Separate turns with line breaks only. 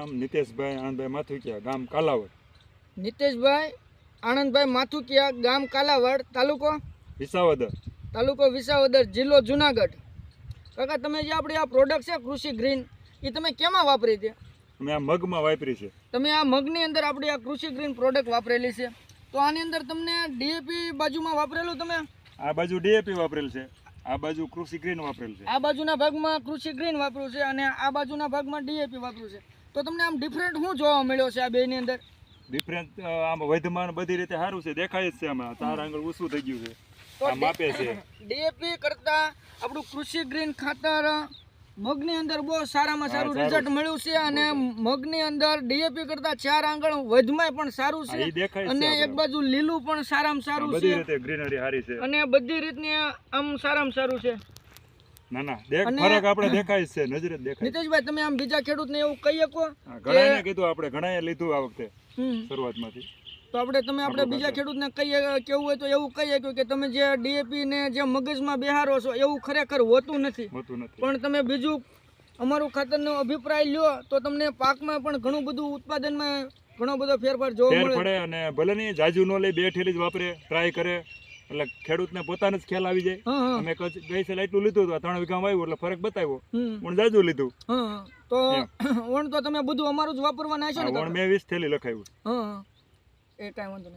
નામ નિતેશભાઈ આનંદભાઈ માથુકિયા, ગામ કાલાવડ.
નિતેશભાઈ આનંદભાઈ માથુકિયા, ગામ કાલાવડ, તાલુકો વિસાવદર, જિલ્લો જુનાગઢ. કાકા તમે જે આપણી આ પ્રોડક્ટ છે કૃષિ ગ્રીન, એ તમે કેમાં વાપરી છે?
અમે આ મગમાં વાપરી છે.
તમે આ મગની અંદર આપણી આ કૃષિ ગ્રીન પ્રોડક્ટ વાપરેલી છે, તો આની અંદર તમને ડીએપી બાજુમાં વાપરેલું, તમે
આ બાજુ ડીએપી વાપરેલ છે, આ બાજુ કૃષિ ગ્રીન વાપરેલ છે.
આ બાજુના ભાગમાં કૃષિ ગ્રીન વાપર્યું છે અને આ બાજુના ભાગમાં ડીએપી વાપર્યું છે. તો તમને આમ ડિફરન્ટ શું જોવા મળ્યો છે આ બેની અંદર?
ડિફરન્ટ આમ વધમાન બધી રીતે સારું છે, દેખાય જ છે. આમાં 4 આંગળ ઊંચું થઈ ગયું છે, આ માપે છે.
ડીએપી કરતા આપણું કૃષિ ગ્રીન ખાતર મગની અંદર બહુ સારામાં સારું રિઝલ્ટ મળ્યું છે અને મગની અંદર ડીએપી કરતા 4 આંગળ વધમાય પણ સારું છે અને એક બાજુ લીલું પણ સારામાં સારું છે,
બધી રીતે ગ્રીનરી સારી છે
અને બધી રીતની આમ સારામાં સારું છે.
ના ના ફરક આપણે દેખાય છે, નજરે દેખાય.
નિતેશભાઈ તમે આમ બીજા ખેડૂતને એવું કહી શકો?
ઘણાને કીધું, આપણે ઘણાએ લીધું આ વખતે શરૂઆતમાંથી.
તો આપણે બીજા ખેડૂતને કહીએ કેવું હોય તો એવું કહીએ કે તમે જે ડીએપી ને જે મગજમાં બેહારો છો એવું ખરેખર હોતું નથી. પણ તમે બીજું અમારું ખાતરનો અભિપ્રાય લ્યો તો તમને પાકમાં પણ ઘણું બધું ઉત્પાદનમાં ઘણો બધો ફેરફાર જોવા મળે.
અને ભલે નહીં જાજુ ન લે, 2 ઠેલી જ વાપરે, ટ્રાય કરે, એટલે ખેડૂતને પોતાને જ ખ્યાલ આવી જાય. અમે ગઈ સાલ એટલું લીધું હતું, 3 વીઘામાં આવ્યું એટલે ફરક બતાવ્યો, પણ જાજુ લીધું.
તો વણ તો તમે બધું અમારું જ વાપરવાના હશો ને?
મેં 20 થેલી લખાયું.
એ કાંઈ વાંધો નહીં.